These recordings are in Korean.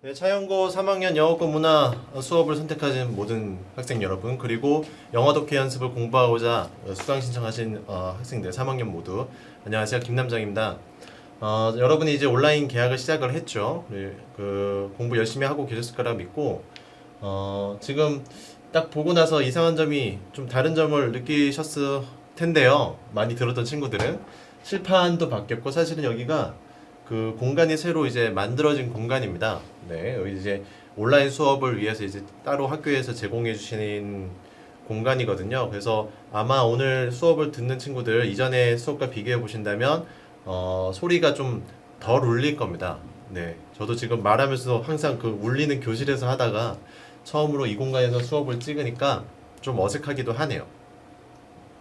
네, 차영고 3학년 영어권 문화 수업을 선택하신 모든 학생 여러분, 그리고 영어 독해 연습을 공부하고자 수강 신청하신 학생들 3학년 모두 안녕하세요. 김남정입니다. 여러분이 이제 온라인 계약을 시작을 했죠. 공부 열심히 하고 계셨을 거라 믿고 지금 딱 보고 나서 이상한 점이 좀 다른 점을 느끼셨을 텐데요. 많이 들었던 친구들은 칠판도 바뀌었고, 사실은 여기가 그 공간이 새로 이제 만들어진 공간입니다. 네, 여기 이제 온라인 수업을 위해서 이제 따로 학교에서 제공해 주시는 공간이거든요. 그래서 아마 오늘 수업을 듣는 친구들 이전의 수업과 비교해 보신다면 소리가 좀 덜 울릴 겁니다. 네, 저도 지금 말하면서 항상 그 울리는 교실에서 하다가 처음으로 이 공간에서 수업을 찍으니까 좀 어색하기도 하네요.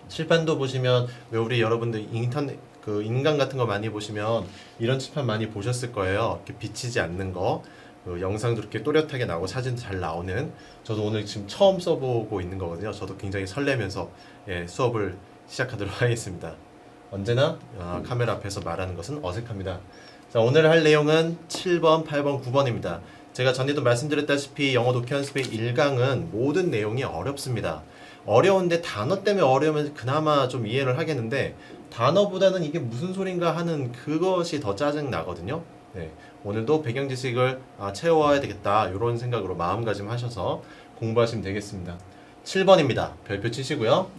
칠판도 보시면 왜 우리 여러분들 인터넷 그 인강 같은 거 많이 보시면 이런 칠판 많이 보셨을 거예요. 이렇게 비치지 않는 거, 영상도 이렇게 또렷하게 나오고 사진도 잘 나오는. 저도 오늘 지금 처음 써보고 있는 거거든요. 저도 굉장히 설레면서 수업을 시작하도록 하겠습니다. 언제나 카메라 앞에서 말하는 것은 어색합니다. 자, 오늘 할 내용은 7번, 8번, 9번입니다. 제가 전에도 말씀드렸다시피 영어 독해 연습의 1강은 모든 내용이 어렵습니다. 어려운데 단어 때문에 어려우면 그나마 좀 이해를 하겠는데, 단어보다는 이게 무슨 소린가 하는 그것이 더 짜증 나거든요. 네, 오늘도 배경 지식을 채워야 되겠다 이런 생각으로 마음가짐 하셔서 공부하시면 되겠습니다. 7번입니다. 별표 치시고요.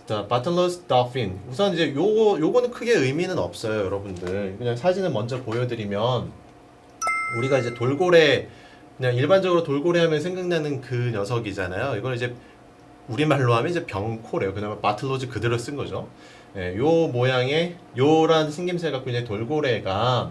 The Bottlenose Dolphin. 우선 이제 요거는 크게 의미는 없어요, 여러분들. 그냥 사진을 먼저 보여드리면, 우리가 이제 돌고래, 그냥 일반적으로 돌고래 하면 생각나는 그 녀석이잖아요. 이걸 이제 우리말로 하면 이제 병코래요. 그나마 바틀로즈 그대로 쓴 거죠. 예, 요 모양의 요란 생김새 갖고 이제 돌고래가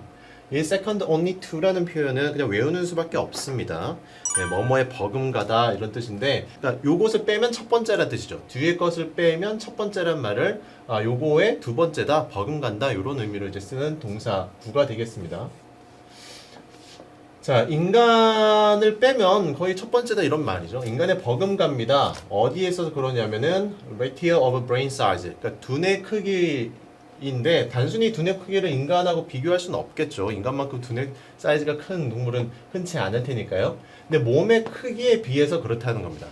이 second only to라는 표현은 그냥 외우는 수밖에 없습니다. 예, 뭐뭐에 버금가다 이런 뜻인데, 그러니까 요것을 빼면 첫 번째란 뜻이죠. 뒤에 것을 빼면 첫 번째란 말을 요거의 두 번째다, 버금간다 이런 의미로 이제 쓰는 동사 구가 되겠습니다. 자, 인간을 빼면 거의 첫 번째다 이런 말이죠. 인간의 버금갑니다. 어디에서 그러냐면은 ratio of brain size, 그러니까 두뇌 크기인데, 단순히 두뇌 크기를 인간하고 비교할 수는 없겠죠. 인간만큼 두뇌 사이즈가 큰 동물은 흔치 않을 테니까요. 근데 몸의 크기에 비해서 그렇다는 겁니다.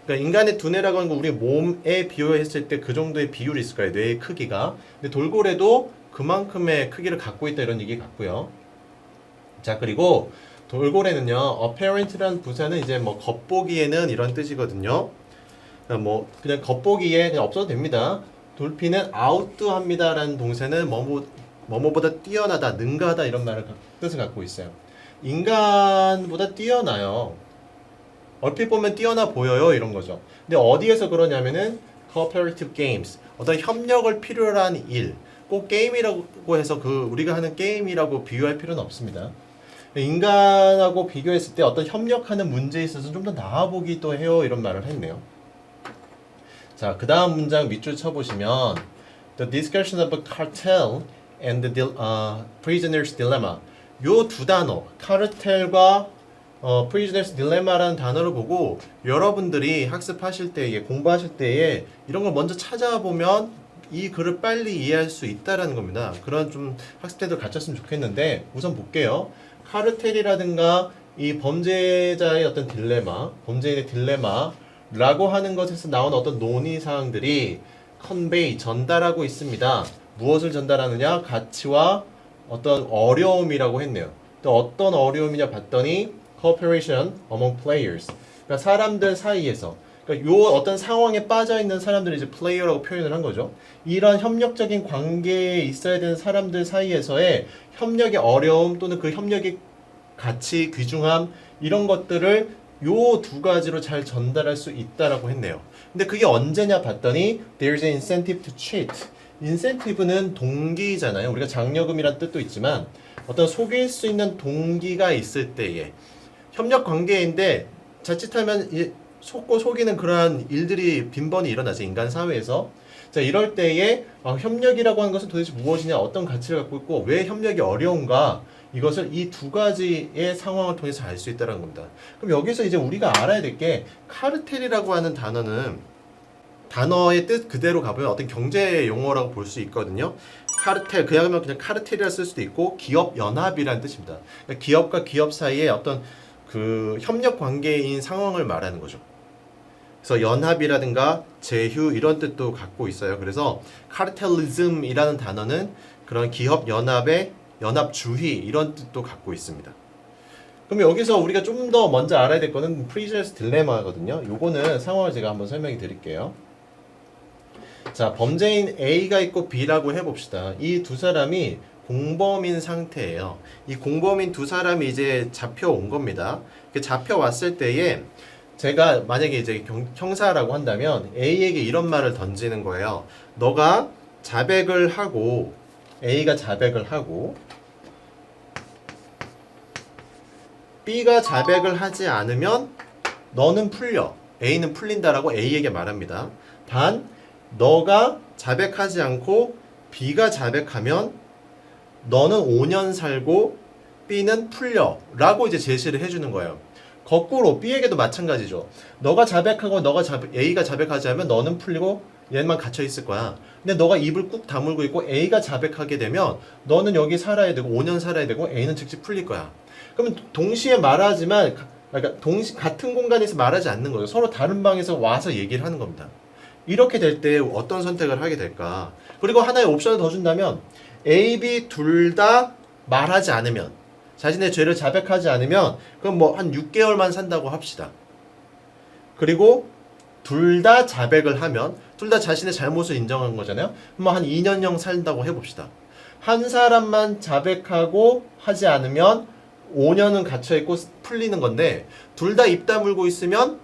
그러니까 인간의 두뇌라고 하는 거 우리 몸에 비교했을 때 그 정도의 비율이 있을 거예요. 뇌의 크기가. 근데 돌고래도 그만큼의 크기를 갖고 있다 이런 얘기 같고요. 자, 그리고 돌고래는요, apparent라는 부사는 이제 뭐 겉보기에는 이런 뜻이거든요. 그러니까 뭐 그냥 겉보기에 그냥 없어도 됩니다. 돌핀은 out도합니다라는 동사는 뭐뭐보다 뛰어나다, 능가하다 이런 뜻을 갖고 있어요. 인간보다 뛰어나요. 얼핏 보면 뛰어나 보여요 이런 거죠. 근데 어디에서 그러냐면은 cooperative games, 어떤 협력을 필요로 한 일, 꼭 게임이라고 해서 그 우리가 하는 게임이라고 비유할 필요는 없습니다. 인간하고 비교했을 때 어떤 협력하는 문제에 있어서 좀 더 나아 보기도 해요 이런 말을 했네요. 자, 그 다음 문장 밑줄 쳐보시면 The discussion of a cartel and the prisoner's dilemma, 요 두 단어 카르텔과 prisoner's dilemma라는 단어를 보고 여러분들이 학습하실 때에, 공부하실 때에 이런 걸 먼저 찾아보면 이 글을 빨리 이해할 수 있다라는 겁니다. 그런 좀 학습태도를 갖췄으면 좋겠는데, 우선 볼게요. 카르텔이라든가 이 범죄자의 어떤 딜레마, 범죄인의 딜레마라고 하는 것에서 나온 어떤 논의 사항들이 convey, 전달하고 있습니다. 무엇을 전달하느냐? 가치와 어떤 어려움이라고 했네요. 또 어떤 어려움이냐 봤더니 cooperation among players, 그러니까 사람들 사이에서, 그러니까 요 어떤 상황에 빠져 있는 사람들을 이제 플레이어라고 표현을 한 거죠. 이런 협력적인 관계에 있어야 되는 사람들 사이에서의 협력의 어려움 또는 그 협력의 가치, 귀중함 이런 것들을 요 두 가지로 잘 전달할 수 있다라고 했네요. 근데 그게 언제냐 봤더니 there's an incentive to cheat. incentive는 동기잖아요. 우리가 장려금이란 뜻도 있지만 어떤 속일 수 있는 동기가 있을 때에, 협력 관계인데 자칫하면 속고 속이는 그러한 일들이 빈번히 일어나죠, 인간 사회에서. 자, 이럴 때에 협력이라고 하는 것은 도대체 무엇이냐, 어떤 가치를 갖고 있고 왜 협력이 어려운가, 이것을 이 두 가지의 상황을 통해서 알 수 있다는 겁니다. 그럼 여기서 이제 우리가 알아야 될 게, 카르텔이라고 하는 단어는 단어의 뜻 그대로 가보면 어떤 경제 용어라고 볼 수 있거든요. 카르텔, 그냥 카르텔이라 쓸 수도 있고 기업 연합이라는 뜻입니다. 그러니까 기업과 기업 사이에 어떤 그 협력 관계인 상황을 말하는 거죠. 그래서 연합이라든가 제휴 이런 뜻도 갖고 있어요. 그래서 카르텔리즘이라는 단어는 그런 기업 연합의 연합주의 이런 뜻도 갖고 있습니다. 그럼 여기서 우리가 좀 더 먼저 알아야 될 거는 프리저스 딜레마거든요. 요거는 상황을 제가 한번 설명해 드릴게요. 자, 범죄인 A가 있고 B라고 해봅시다. 이 두 사람이 공범인 상태예요. 이 공범인 두 사람이 이제 잡혀온 겁니다. 잡혀왔을 때에 제가 만약에 이제 형사라고 한다면 A에게 이런 말을 던지는 거예요. 너가 자백을 하고 A가 자백을 하고 B가 자백을 하지 않으면 너는 풀려. A는 풀린다라고 A에게 말합니다. 단 너가 자백하지 않고 B가 자백하면 너는 5년 살고 B는 풀려 라고 이제 제시를 해주는 거예요. 거꾸로 B에게도 마찬가지죠. 너가 자백하고 A가 자백하지 않으면 너는 풀리고 얘만 갇혀 있을 거야. 근데 너가 입을 꾹 다물고 있고 A가 자백하게 되면 너는 여기 살아야 되고 5년 살아야 되고 A는 즉시 풀릴 거야. 그러면 동시에 말하지만 그러니까 같은 공간에서 말하지 않는 거예요. 서로 다른 방에서 와서 얘기를 하는 겁니다. 이렇게 될 때 어떤 선택을 하게 될까? 그리고 하나의 옵션을 더 준다면 A, B 둘 다 말하지 않으면 자신의 죄를 자백하지 않으면 그럼 뭐 한 6개월만 산다고 합시다. 그리고 둘 다 자백을 하면 둘 다 자신의 잘못을 인정한 거잖아요. 뭐 한 2년형 산다고 해봅시다. 한 사람만 자백하고 하지 않으면 5년은 갇혀있고 풀리는 건데 둘 다 입 다물고 있으면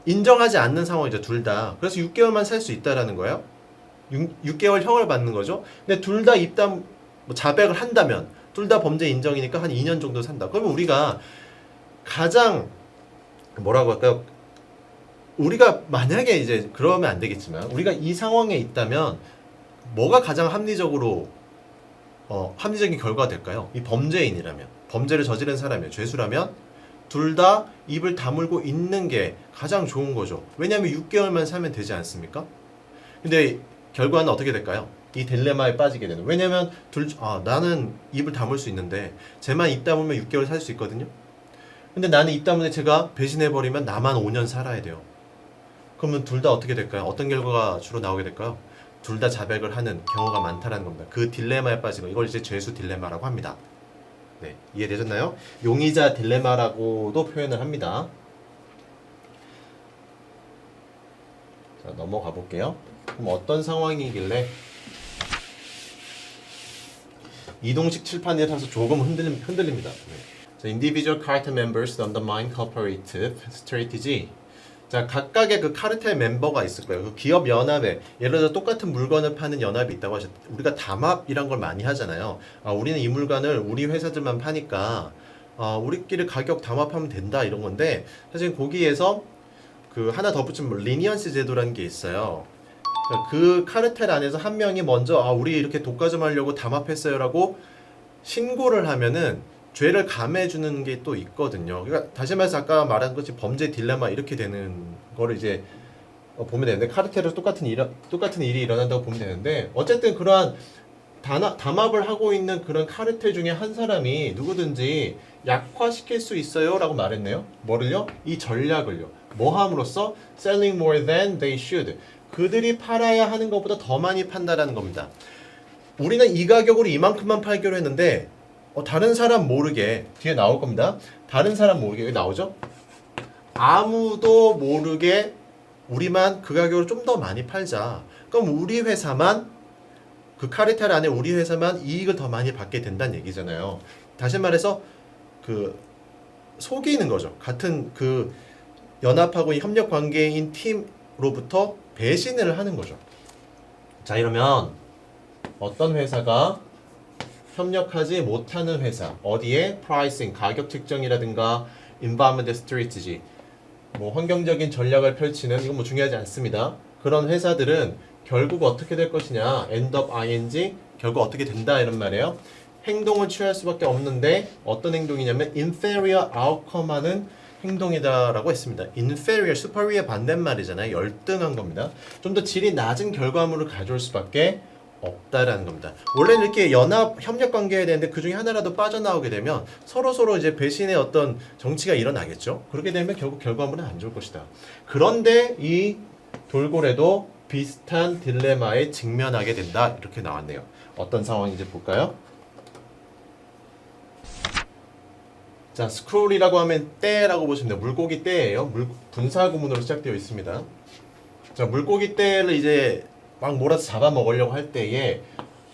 인정하지 않는 상황이죠. 둘 다. 그래서 6개월만 살 수 있다라는 거예요. 6개월 형을 받는 거죠. 근데 둘 다 자백을 한다면 둘 다 범죄 인정이니까 한 2년 정도 산다. 그러면 우리가 가장 뭐라고 할까요? 우리가 만약에 이제 그러면 안 되겠지만 우리가 이 상황에 있다면 뭐가 가장 합리적인 결과가 될까요? 이 범죄인이라면 범죄를 저지른 사람이에요. 죄수라면 둘 다 입을 다물고 있는 게 가장 좋은 거죠. 왜냐하면 6개월만 살면 되지 않습니까? 근데 결과는 어떻게 될까요? 이 딜레마에 빠지게 되는. 왜냐면 나는 입을 다물 수 있는데 쟤만 입 다물면 6개월 살 수 있거든요. 근데 나는 입 다물는데 제가 배신해버리면 나만 5년 살아야 돼요. 그러면 둘 다 어떻게 될까요? 어떤 결과가 주로 나오게 될까요? 둘 다 자백을 하는 경우가 많다는 겁니다. 그 딜레마에 빠지는 거. 이걸 이제 죄수 딜레마라고 합니다. 네, 이해되셨나요? 용의자 딜레마라고도 표현을 합니다. 자, 넘어가 볼게요. 그럼 어떤 상황이길래 이동식 칠판에 타서 조금 흔들립니다. 네. 자, individual cartel members undermine cooperative strategy. 자, 각각의 그 카르텔 멤버가 있을 거예요. 그 기업 연합에 예를 들어 똑같은 물건을 파는 연합이 있다고 하셨. 우리가 담합이란 걸 많이 하잖아요. 우리는 이 물건을 우리 회사들만 파니까 우리끼리 가격 담합하면 된다 이런 건데 사실 거기에서 그 하나 덧붙이면 리니언스 제도라는 게 있어요. 그 카르텔 안에서 한 명이 먼저 우리 이렇게 독과 좀 하려고 담합했어요라고 신고를 하면은 죄를 감해주는 게 또 있거든요. 그러니까 다시 말해서 아까 말한 것이 범죄 딜레마 이렇게 되는 거를 이제 보면 되는데 카르텔에서 똑같은 일이 일어난다고 보면 되는데 어쨌든 그러한 담합을 하고 있는 그런 카르텔 중에 한 사람이 누구든지 약화시킬 수 있어요라고 말했네요. 뭐를요? 이 전략을요. 뭐 함으로써 selling more than they should. 그들이 팔아야 하는 것보다 더 많이 판다라는 겁니다. 우리는 이 가격으로 이만큼만 팔기로 했는데 다른 사람 모르게 뒤에 나올 겁니다. 다른 사람 모르게 여기 나오죠? 아무도 모르게 우리만 그 가격으로 좀 더 많이 팔자. 그럼 우리 회사만 그 카르텔 안에 우리 회사만 이익을 더 많이 받게 된다는 얘기잖아요. 다시 말해서 그 속이는 거죠. 같은 그 연합하고 협력 관계인 팀로부터 배신을 하는 거죠. 자, 이러면 어떤 회사가 협력하지 못하는 회사 어디에 프라이싱 가격 측정이라든가 environment strategy 뭐 환경적인 전략을 펼치는 이건 뭐 중요하지 않습니다. 그런 회사들은 결국 어떻게 될 것이냐 end up ing 결국 어떻게 된다 이런 말이에요. 행동을 취할 수밖에 없는데 어떤 행동이냐면 inferior outcome 하는 행동이다라고 했습니다. inferior, superior 반대말이잖아요. 열등한 겁니다. 좀 더 질이 낮은 결과물을 가져올 수밖에 없다라는 겁니다. 원래는 이렇게 연합 협력 관계해야 되는데 그 중에 하나라도 빠져나오게 되면 서로 이제 배신의 어떤 정치가 일어나겠죠. 그렇게 되면 결국 결과물은 안 좋을 것이다. 그런데 이 돌고래도 비슷한 딜레마에 직면하게 된다. 이렇게 나왔네요. 어떤 상황인지 볼까요? 자, 스크롤이라고 하면 떼라고 보시면 돼요. 물고기 떼예요. 분사 구문으로 시작되어 있습니다. 자, 물고기 떼를 이제 막 몰아서 잡아먹으려고 할 때에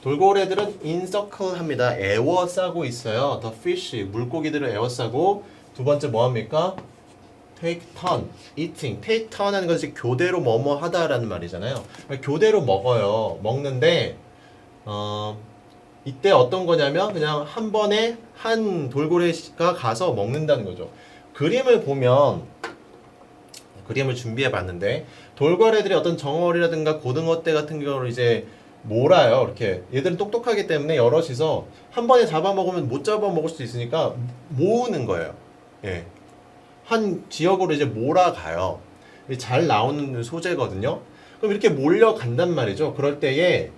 돌고래들은 인서클 합니다. 에워싸고 있어요. The fish, 물고기들을 에워싸고 두 번째 뭐 합니까? Take turn, eating. Take turn 하는 것이 교대로 뭐뭐 하다라는 말이잖아요. 교대로 먹어요. 먹는데 이때 어떤 거냐면 그냥 한 번에 한 돌고래가 가서 먹는다는 거죠. 그림을 보면 그림을 준비해 봤는데 돌고래들이 어떤 정어리라든가 고등어떼 같은 경우를 이제 몰아요. 이렇게 얘들은 똑똑하기 때문에 여럿이서 한 번에 잡아먹으면 못 잡아먹을 수도 있으니까 모으는 거예요. 예. 한 지역으로 이제 몰아가요. 잘 나오는 소재거든요. 그럼 이렇게 몰려간단 말이죠. 그럴 때에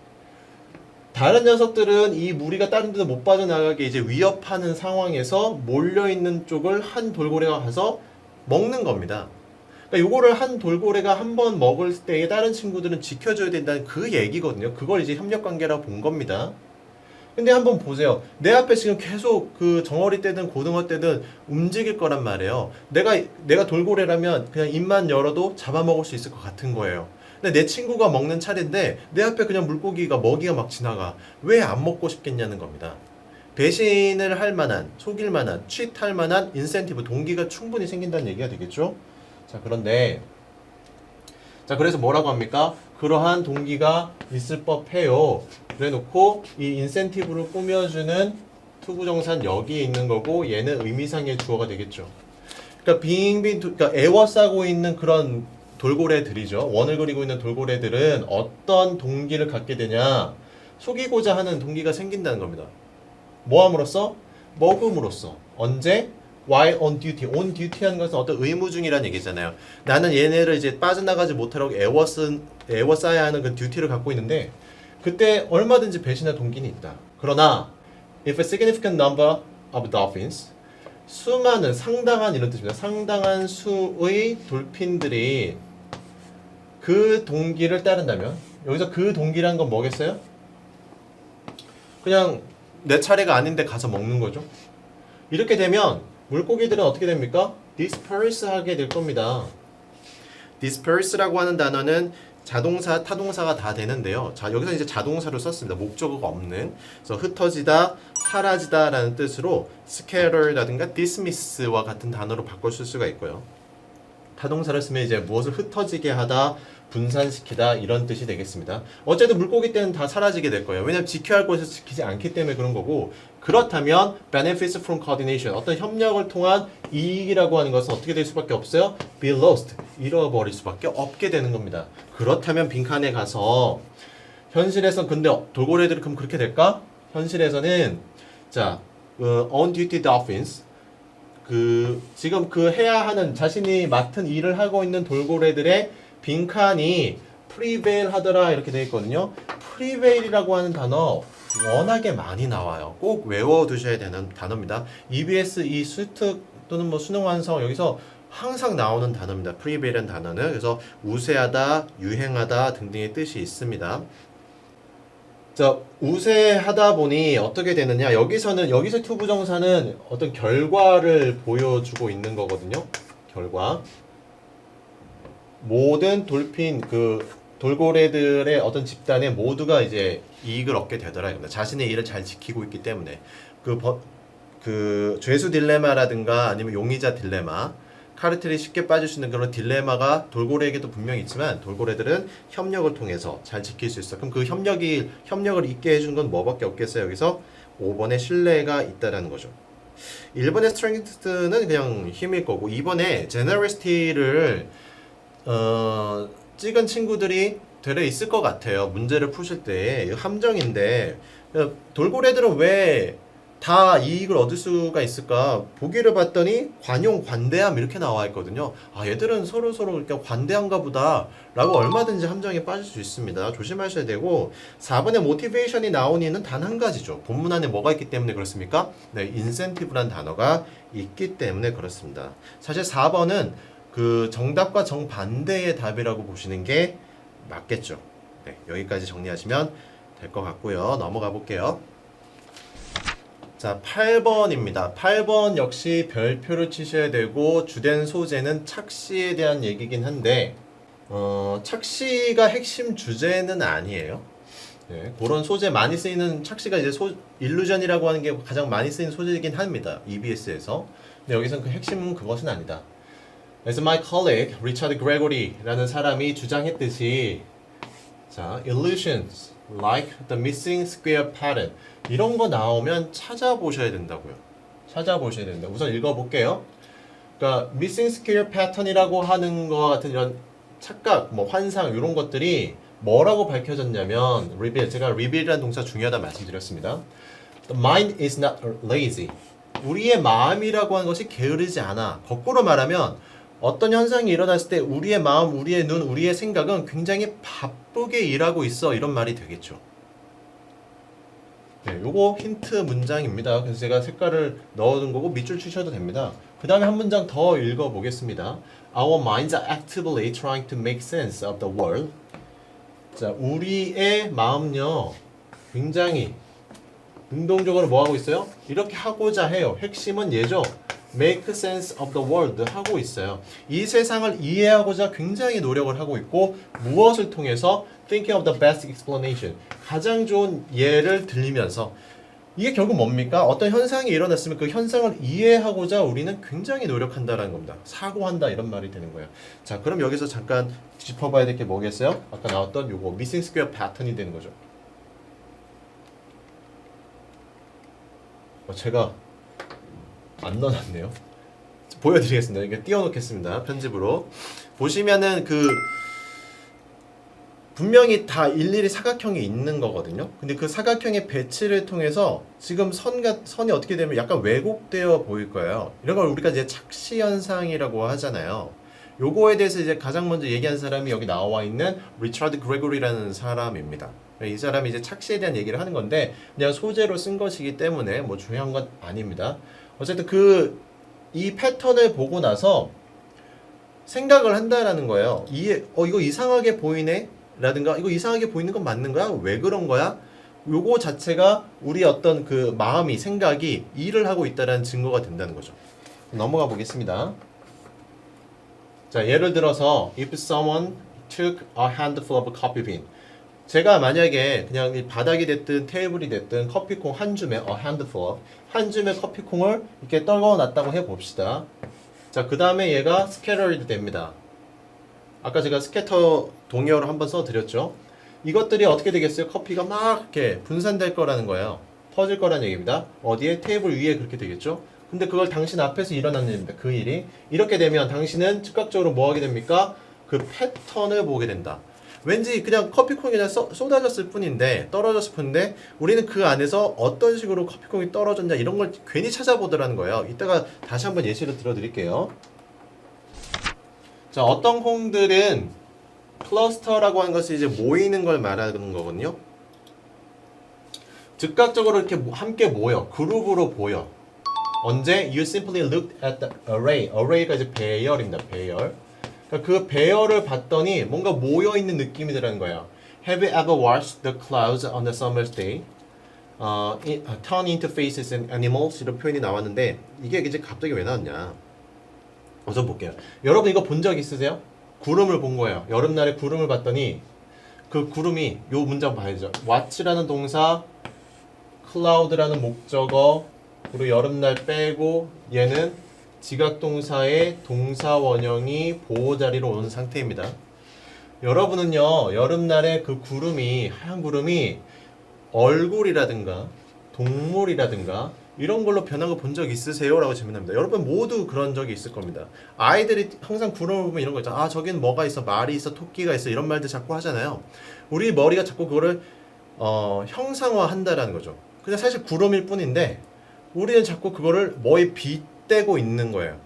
다른 녀석들은 이 무리가 다른 데도 못 빠져나가게 이제 위협하는 상황에서 몰려있는 쪽을 한 돌고래가 가서 먹는 겁니다. 그러니까 요거를 한 돌고래가 한 번 먹을 때에 다른 친구들은 지켜줘야 된다는 그 얘기거든요. 그걸 이제 협력관계라고 본 겁니다. 근데 한번 보세요. 내 앞에 지금 계속 그 정어리 떼든 고등어 떼든 움직일 거란 말이에요. 내가 돌고래라면 그냥 입만 열어도 잡아먹을 수 있을 것 같은 거예요. 근데 내 친구가 먹는 차례인데 내 앞에 그냥 물고기가 먹이가 막 지나가. 왜 안 먹고 싶겠냐는 겁니다. 배신을 할 만한, 속일 만한, 취할 만한 인센티브, 동기가 충분히 생긴다는 얘기가 되겠죠? 자, 그런데 그래서 뭐라고 합니까? 그러한 동기가 있을 법해요. 그래 놓고 이 인센티브를 꾸며주는 투부정사는 여기에 있는 거고 얘는 의미상의 주어가 되겠죠. 그러니까 그러니까 애워싸고 있는 그런 돌고래들이죠. 원을 그리고 있는 돌고래들은 어떤 동기를 갖게 되냐? 속이고자 하는 동기가 생긴다는 겁니다. 뭐 함으로써? 먹음으로써. 언제? While on duty. on duty 하는 것은 어떤 의무 중이라는 얘기잖아요. 나는 얘네를 이제 빠져나가지 못하라고 애워싸야 하는 그 듀티를 갖고 있는데 그때 얼마든지 배신할 동기는 있다. 그러나 if a significant number of dolphins 수많은 상당한 이런 뜻입니다. 상당한 수의 돌핀들이 그 동기를 따른다면 여기서 그 동기란 건 뭐겠어요? 그냥 내 차례가 아닌데 가서 먹는 거죠. 이렇게 되면 물고기들은 어떻게 됩니까? disperse 하게 될 겁니다. disperse라고 하는 단어는 자동사, 타동사가 다 되는데요. 자, 여기서 이제 자동사로 썼습니다. 목적어가 없는. 그래서 흩어지다, 사라지다 라는 뜻으로 scatter라든가 dismiss와 같은 단어로 바꿔 쓸 수가 있고요. 타동사를 쓰면 이제 무엇을 흩어지게 하다, 분산시키다 이런 뜻이 되겠습니다. 어쨌든 물고기 때는 다 사라지게 될 거예요. 왜냐하면 지켜야 할 곳에서 지키지 않기 때문에 그런 거고 그렇다면 benefits from coordination 어떤 협력을 통한 이익이라고 하는 것은 어떻게 될 수밖에 없어요? be lost 잃어버릴 수밖에 없게 되는 겁니다. 그렇다면 빈칸에 가서 현실에서 근데 돌고래들이 그럼 그렇게 될까? 현실에서는 자 on duty dolphins 지금 해야 하는 자신이 맡은 일을 하고 있는 돌고래들의 빈칸이 prevail 하더라 이렇게 되어 있거든요. prevail이라고 하는 단어 워낙에 많이 나와요. 꼭 외워두셔야 되는 단어입니다. EBS 이 수특 또는 뭐 수능 완성 여기서 항상 나오는 단어입니다. prevail이라는 단어는 그래서 우세하다, 유행하다 등등의 뜻이 있습니다. 자, 우세하다 보니 어떻게 되느냐? 여기서 투부정사는 어떤 결과를 보여주고 있는 거거든요. 결과. 모든 돌고래들의 어떤 집단에 모두가 이제 이익을 얻게 되더라. 자신의 일을 잘 지키고 있기 때문에 죄수 딜레마라든가 아니면 용의자 딜레마, 카르텔이 쉽게 빠질 수 있는 그런 딜레마가 돌고래에게도 분명히 있지만 돌고래들은 협력을 통해서 잘 지킬 수 있어. 그럼 그 협력을 있게 해주는 건 뭐밖에 없겠어요? 여기서 5번에 신뢰가 있다라는 거죠. 1번의 strength는 그냥 힘일 거고 2번에 generosity를 찍은 친구들이 되려 있을 것 같아요. 문제를 푸실 때 함정인데 돌고래들은 왜 다 이익을 얻을 수가 있을까? 보기를 봤더니 관용, 관대함 이렇게 나와 있거든요. 아, 얘들은 서로 이렇게 관대한가 보다라고 얼마든지 함정에 빠질 수 있습니다. 조심하셔야 되고 4번에 모티베이션이 나온 이유는 단 한 가지죠. 본문 안에 뭐가 있기 때문에 그렇습니까? 네, 인센티브란 단어가 있기 때문에 그렇습니다. 사실 4번은 그 정답과 정반대의 답이라고 보시는 게 맞겠죠. 네, 여기까지 정리하시면 될 것 같고요. 넘어가 볼게요. 자, 8번입니다. 8번 역시 별표를 치셔야 되고 주된 소재는 착시에 대한 얘기긴 한데 착시가 핵심 주제는 아니에요. 네, 그런 소재 많이 쓰이는 착시가 이제 일루전이라고 하는 게 가장 많이 쓰이는 소재이긴 합니다. EBS에서. 근데 여기서는 그 핵심은 그것은 아니다. As my colleague Richard Gregory라는 사람이 주장했듯이 자, illusions like the missing square pattern 이런 거 나오면 찾아보셔야 된다고요. 찾아보셔야 된다. 우선 읽어볼게요. 그러니까 missing square pattern이라고 하는 거 같은 이런 착각, 뭐 환상 이런 것들이 뭐라고 밝혀졌냐면 reveal, 제가 reveal이라는 동사 중요하다 말씀드렸습니다. The mind is not lazy. 우리의 마음이라고 하는 것이 게으르지 않아. 거꾸로 말하면 어떤 현상이 일어났을 때 우리의 마음, 우리의 눈, 우리의 생각은 굉장히 바쁘게 일하고 있어. 이런 말이 되겠죠. 네, 요거 힌트 문장입니다. 그래서 제가 색깔을 넣어둔 거고 밑줄 치셔도 됩니다. 그 다음에 한 문장 더 읽어보겠습니다. Our minds are actively trying to make sense of the world. 자, 우리의 마음요. 굉장히 능동적으로 뭐 하고 있어요? 이렇게 하고자 해요. 핵심은 얘죠. Make sense of the world 하고 있어요. 이 세상을 이해하고자 굉장히 노력을 하고 있고 무엇을 통해서 thinking of the best explanation 가장 좋은 예를 들리면서 이게 결국 뭡니까? 어떤 현상이 일어났으면 그 현상을 이해하고자 우리는 굉장히 노력한다라는 겁니다. 사고한다 이런 말이 되는 거예요. 자, 그럼 여기서 잠깐 짚어봐야 될 게 뭐겠어요? 아까 나왔던 요거 missing square pattern이 되는 거죠. 제가 안 넣어놨네요. 보여드리겠습니다. 이게 띄워놓겠습니다. 편집으로 보시면은 그 분명히 다 일일이 사각형이 있는 거거든요. 근데 그 사각형의 배치를 통해서 지금 선이 어떻게 되면 약간 왜곡되어 보일 거예요. 이런 걸 우리가 이제 착시 현상이라고 하잖아요. 요거에 대해서 이제 가장 먼저 얘기한 사람이 여기 나와 있는 리처드 그레고리라는 사람입니다. 이 사람이 이제 착시에 대한 얘기를 하는 건데 그냥 소재로 쓴 것이기 때문에 뭐 중요한 건 아닙니다. 어쨌든 이 패턴을 보고 나서 생각을 한다라는 거예요. 이거 이상하게 보이네? 라든가 이거 이상하게 보이는 건 맞는 거야? 왜 그런 거야? 요거 자체가 우리 어떤 그 마음이 생각이 일을 하고 있다는 증거가 된다는 거죠. 넘어가 보겠습니다. 자, 예를 들어서 if someone took a handful of coffee bean 제가 만약에 그냥 이 바닥이 됐든 테이블이 됐든 커피콩 한 줌에 한 줌의 커피콩을 이렇게 떨궈놨다고 해봅시다. 자, 그 다음에 얘가 scattered 됩니다. 아까 제가 스캐터 동의어로 한번 써드렸죠. 이것들이 어떻게 되겠어요? 커피가 막 이렇게 분산될 거라는 거예요. 퍼질 거라는 얘기입니다. 어디에? 테이블 위에 그렇게 되겠죠. 근데 그걸 당신 앞에서 일어나는 일입니다. 그 일이. 이렇게 되면 당신은 즉각적으로 뭐 하게 됩니까? 그 패턴을 보게 된다. 왠지 그냥 커피콩이 그냥 쏟아졌을 뿐인데 떨어졌을 뿐인데 우리는 그 안에서 어떤 식으로 커피콩이 떨어졌냐 이런 걸 괜히 찾아보더라는 거예요. 이따가 다시 한번 예시를 들어드릴게요. 자, 어떤 콩들은 클러스터라고 하는 것이 이제 모이는 걸 말하는 거거든요. 즉각적으로 이렇게 함께 모여 그룹으로 보여. 언제? You simply looked at the array. array가 이제 배열입니다. 배열. 그러니까 그 배열을 봤더니 뭔가 모여있는 느낌이 드는 거예요. Have you ever watched the clouds on a summer's day? Turn into faces and animals 이런 표현이 나왔는데 이게 이제 갑자기 왜 나왔냐? 우선 볼게요. 여러분 이거 본 적 있으세요? 구름을 본 거예요. 여름날에 구름을 봤더니 그 구름이 요 문장 봐야죠. watch라는 동사, cloud라는 목적어, 그리고 여름날 빼고 얘는 지각동사의 동사 원형이 보호자리로 오는 상태입니다. 여러분은요 여름날에 그 구름이 하얀 구름이 얼굴이라든가 동물이라든가 이런 걸로 변한 거 본 적 있으세요? 라고 질문합니다. 여러분 모두 그런 적이 있을 겁니다. 아이들이 항상 구름을 보면 이런 거 있잖아. 아 저긴 뭐가 있어, 말이 있어, 토끼가 있어 이런 말들 자꾸 하잖아요. 우리 머리가 자꾸 그거를 형상화한다라는 거죠. 근데 사실 구름일 뿐인데 우리는 자꾸 그거를 뭐에 빗대고 있는 거예요.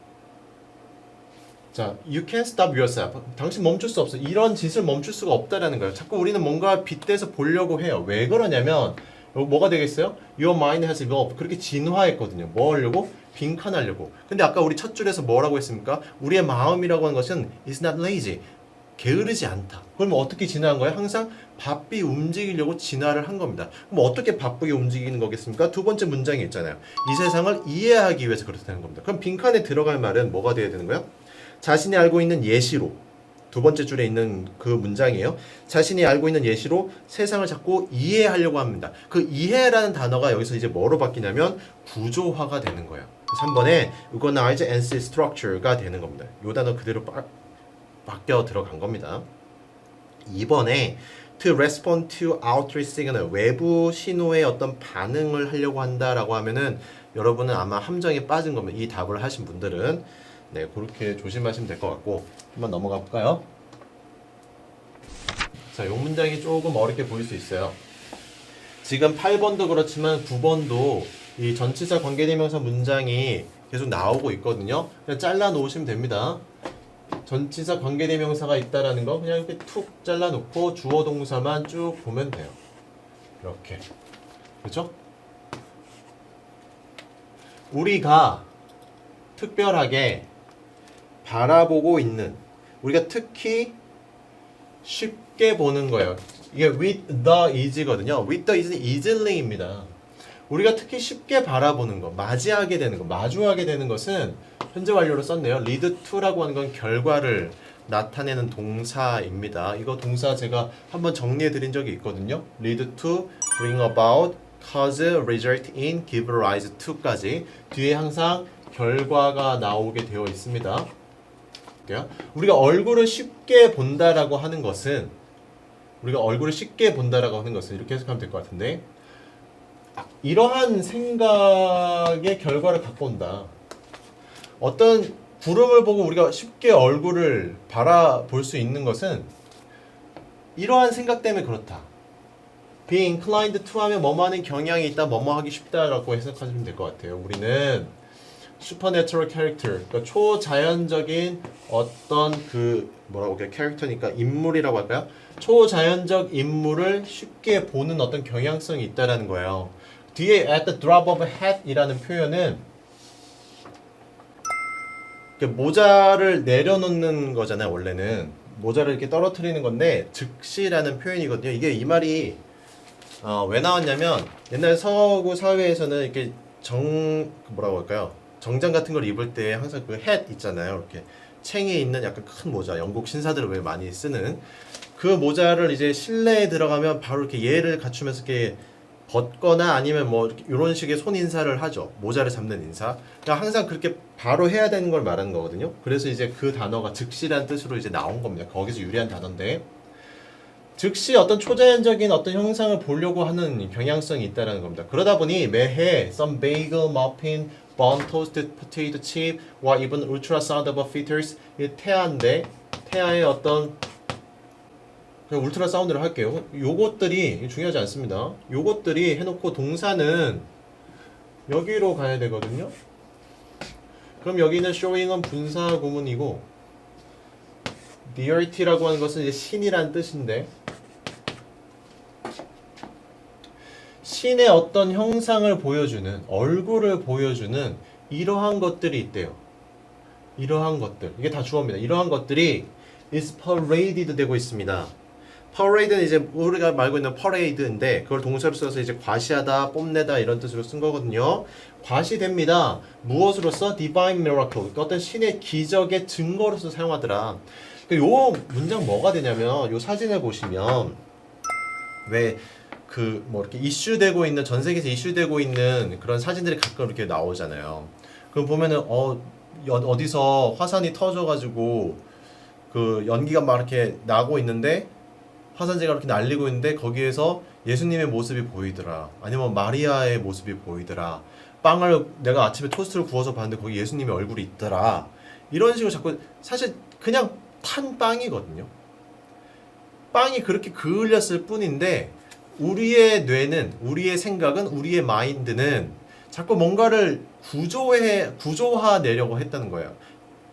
자, you can't stop yourself. 당신 멈출 수 없어. 이런 짓을 멈출 수가 없다라는 거예요. 자꾸 우리는 뭔가 빗대서 보려고 해요. 왜 그러냐면 뭐가 되겠어요? Your mind has evolved. 그렇게 진화했거든요. 뭐 하려고? 빈칸하려고. 근데 아까 우리 첫 줄에서 뭐라고 했습니까? 우리의 마음이라고 하는 것은 is not lazy. 게으르지 않다. 그러면 어떻게 진화한 거예요? 항상 바삐 움직이려고 진화를 한 겁니다. 그럼 어떻게 바쁘게 움직이는 거겠습니까? 두 번째 문장이 있잖아요. 이 세상을 이해하기 위해서 그렇다는 겁니다. 그럼 빈칸에 들어갈 말은 뭐가 돼야 되는 거예요? 자신이 알고 있는 예시로, 두 번째 줄에 있는 그 문장이에요. 자신이 알고 있는 예시로 세상을 자꾸 이해하려고 합니다. 그 이해라는 단어가 여기서 이제 뭐로 바뀌냐면 구조화가 되는 거예요. 3번에 organize and see structure가 되는 겁니다. 이 단어 그대로 바뀌어 들어간 겁니다. 2번에 to respond to outer signal, 외부 신호의 어떤 반응을 하려고 한다라고 하면은 여러분은 아마 함정에 빠진 겁니다. 이 답을 하신 분들은 네, 그렇게 조심하시면 될 것 같고 한번 넘어가 볼까요? 자, 이 문장이 조금 어렵게 보일 수 있어요. 지금 8번도 그렇지만 9번도 이 전치사 관계대명사 문장이 계속 나오고 있거든요. 그냥 잘라 놓으시면 됩니다. 전치사 관계대명사가 있다라는 거 그냥 이렇게 툭 잘라 놓고 주어 동사만 쭉 보면 돼요. 이렇게. 그렇죠? 우리가 특별하게 바라보고 있는, 우리가 특히 쉽게 보는 거예요. 이게 with the is거든요. with the is는 easily,입니다. 우리가 특히 쉽게 바라보는 거, 맞이하게 되는 거, 마주하게 되는 것은 현재 완료로 썼네요. lead to라고 하는 건 결과를 나타내는 동사입니다. 이거 동사 제가 한번 정리해 드린 적이 있거든요. lead to, bring about, cause, result in, give rise to까지 뒤에 항상 결과가 나오게 되어 있습니다. 우리가 얼굴을 쉽게 본다라고 하는 것은 이렇게 해석하면 될 것 같은데, 이러한 생각의 결과를 갖고 온다. 어떤 구름을 보고 우리가 쉽게 얼굴을 바라볼 수 있는 것은 이러한 생각 때문에 그렇다. be inclined to 하면 뭐뭐 하는 경향이 있다, 뭐뭐 하기 쉽다라고 해석하시면 될 것 같아요. 우리는 supernatural character, 그러니까 초자연적인 어떤 뭐라고 할까요? 캐릭터니까 인물이라고 할까요? 초자연적 인물을 쉽게 보는 어떤 경향성이 있다라는 거예요. 뒤에 at the drop of a hat이라는 표현은 모자를 내려놓는 거잖아요. 원래는 모자를 이렇게 떨어뜨리는 건데 즉시라는 표현이거든요. 이게 이 말이 왜 나왔냐면 옛날 서구 사회에서는 이렇게 뭐라고 할까요? 정장 같은 걸 입을 때 항상 그 hat 있잖아요. 이렇게 챙이 있는 약간 큰 모자, 영국 신사들을 왜 많이 쓰는 그 모자를 이제 실내에 들어가면 바로 이렇게 예를 갖추면서 이렇게 벗거나 아니면 뭐 이런 식의 손 인사를 하죠. 모자를 잡는 인사. 그러니까 항상 그렇게 바로 해야 되는 걸 말하는 거거든요. 그래서 이제 그 단어가 즉시란 뜻으로 이제 나온 겁니다. 거기서 유래한 단어인데, 즉시 어떤 초자연적인 어떤 형상을 보려고 하는 경향성이 있다는 겁니다. 그러다 보니 매해 some bagel, muffin, bun, toasted potato chip, or even ultrasound of filters, 이 태아인데 태아의 어떤 그냥 울트라 사운드를 할게요. 요것들이 중요하지 않습니다. 요것들이 해놓고 동사는 여기로 가야 되거든요. 그럼 여기는 showing은 분사 구문이고 deity라고 하는 것은 이제 신이란 뜻인데, 신의 어떤 형상을 보여주는, 얼굴을 보여주는 이러한 것들이 있대요. 이러한 것들, 이게 다 주어입니다. 이러한 것들이 is paraded 되고 있습니다. parade는 이제 우리가 말고 있는 parade인데 그걸 동사로 써서 이제 과시하다, 뽐내다 이런 뜻으로 쓴 거거든요. 과시됩니다. 무엇으로서? divine miracle, 어떤 신의 기적의 증거로서 사용하더라. 요 문장 뭐가 되냐면 요 사진을 보시면 왜 뭐 이렇게 이슈되고 있는, 전 세계에서 이슈되고 있는 그런 사진들이 가끔 이렇게 나오잖아요. 그럼 보면은 어디서 화산이 터져가지고 그 연기가 막 이렇게 나고 있는데 화산재가 이렇게 날리고 있는데 거기에서 예수님의 모습이 보이더라. 아니면 마리아의 모습이 보이더라. 빵을 내가 아침에 토스트를 구워서 봤는데 거기 예수님의 얼굴이 있더라. 이런 식으로 자꾸, 사실 그냥 탄 빵이거든요. 빵이 그렇게 그을렸을 뿐인데 우리의 뇌는, 우리의 생각은, 우리의 마인드는 자꾸 뭔가를 구조화내려고 했다는 거예요.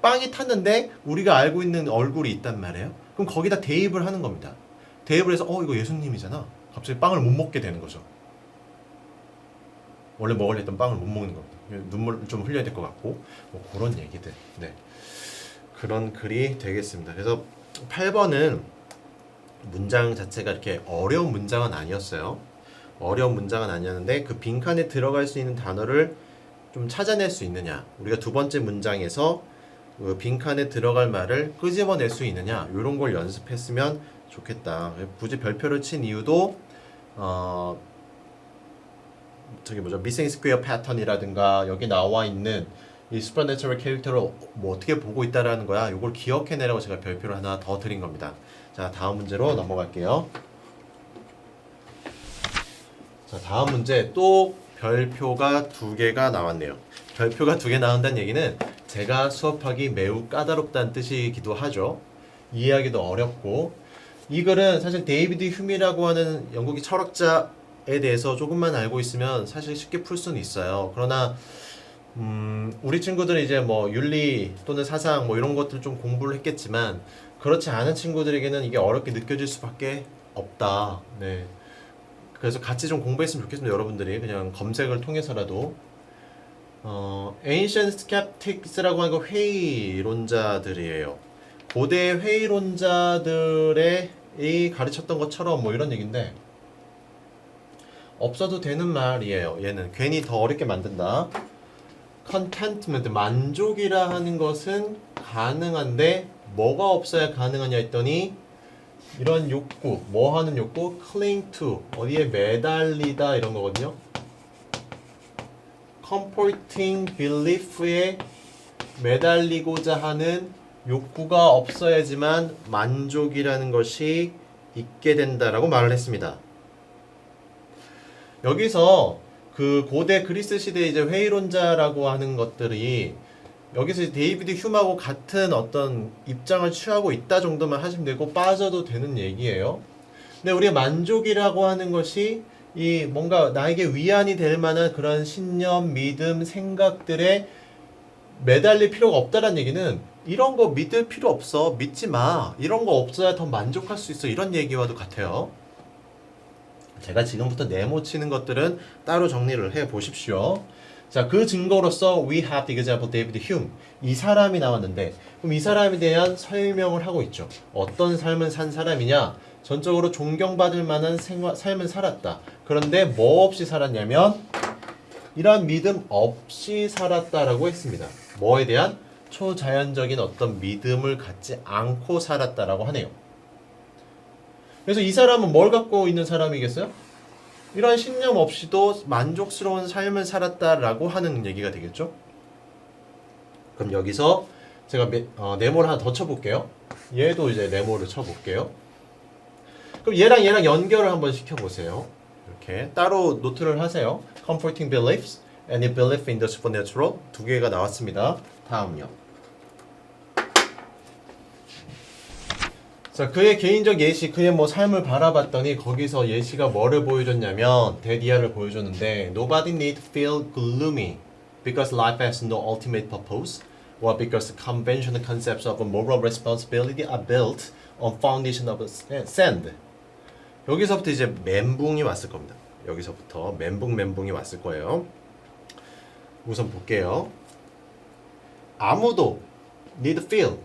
빵이 탔는데 우리가 알고 있는 얼굴이 있단 말이에요. 그럼 거기다 대입을 하는 겁니다. 대입을 해서 이거 예수님이잖아. 갑자기 빵을 못 먹게 되는 거죠. 원래 먹으려 했던 빵을 못 먹는 겁니다. 눈물 좀 흘려야 될 것 같고 뭐 그런 얘기들. 네. 그런 글이 되겠습니다. 그래서 8번은 문장 자체가 이렇게 어려운 문장은 아니었어요. 어려운 문장은 아니었는데 그 빈칸에 들어갈 수 있는 단어를 좀 찾아낼 수 있느냐. 우리가 두 번째 문장에서 그 빈칸에 들어갈 말을 끄집어낼 수 있느냐. 이런 걸 연습했으면 좋겠다. 굳이 별표를 친 이유도 저기 뭐죠? 미싱 스퀘어 패턴이라든가 여기 나와 있는 이 슈퍼내처럴 캐릭터를 뭐 어떻게 보고 있다라는 거야. 이걸 기억해내라고 제가 별표를 하나 더 드린 겁니다. 자, 다음 문제로 넘어갈게요. 자, 다음 문제 또 별표가 2개가 나왔네요. 별표가 2개 나온다는 얘기는 제가 수업하기 매우 까다롭다는 뜻이기도 하죠. 이해하기도 어렵고 이 글은 사실 데이비드 휴미라고 하는 영국의 철학자에 대해서 조금만 알고 있으면 사실 쉽게 풀 수는 있어요. 그러나 우리 친구들은 이제 뭐 윤리 또는 사상 뭐 이런 것들 좀 공부를 했겠지만 그렇지 않은 친구들에게는 이게 어렵게 느껴질 수밖에 없다. 네. 그래서 같이 좀 공부했으면 좋겠습니다. 여러분들이 그냥 검색을 통해서라도 Ancient Skeptics라고 하는 거 회의론자들이에요. 고대 회의론자들의 가르쳤던 것처럼 뭐 이런 얘기인데 없어도 되는 말이에요. 얘는 괜히 더 어렵게 만든다. Contentment, 만족이라 하는 것은 가능한데 뭐가 없어야 가능하냐 했더니 이런 욕구, 뭐 하는 욕구? cling to, 어디에 매달리다 이런 거거든요. comforting belief에 매달리고자 하는 욕구가 없어야지만 만족이라는 것이 있게 된다라고 말을 했습니다. 여기서 그 고대 그리스 시대 이제 회의론자라고 하는 것들이 여기서 데이비드 휴마하고 같은 어떤 입장을 취하고 있다 정도만 하시면 되고 빠져도 되는 얘기예요. 근데 우리가 만족이라고 하는 것이 이 뭔가 나에게 위안이 될 만한 그런 신념, 믿음, 생각들에 매달릴 필요가 없다는 얘기는 이런 거 믿을 필요 없어. 믿지 마. 이런 거 없어야 더 만족할 수 있어. 이런 얘기와도 같아요. 제가 지금부터 네모치는 것들은 따로 정리를 해 보십시오. 자, 그 증거로서 we have the example David Hume. 이 사람이 나왔는데 그럼 이 사람에 대한 설명을 하고 있죠. 어떤 삶을 산 사람이냐? 전적으로 존경받을 만한 삶을 살았다. 그런데 뭐 없이 살았냐면 이러한 믿음 없이 살았다라고 했습니다. 뭐에 대한? 초자연적인 어떤 믿음을 갖지 않고 살았다라고 하네요. 그래서 이 사람은 뭘 갖고 있는 사람이겠어요? 이런 신념 없이도 만족스러운 삶을 살았다라고 하는 얘기가 되겠죠? 그럼 여기서 제가 네모를 하나 더 쳐볼게요. 얘도 이제 네모를 쳐볼게요. 그럼 얘랑 연결을 한번 시켜보세요. 이렇게 따로 노트를 하세요. Comforting beliefs and a belief in the supernatural 2개가 나왔습니다. 다음요. 자, 그의 개인적 예시, 그의 뭐 삶을 바라봤더니 거기서 예시가 뭐를 보여줬냐면 데디아를 보여줬는데 Nobody need feel gloomy because life has no ultimate purpose or because the conventional concepts of moral responsibility are built on foundation of sand. 여기서부터 이제 멘붕이 왔을 겁니다. 여기서부터 멘붕이 왔을 거예요. 우선 볼게요. 아무도 need feel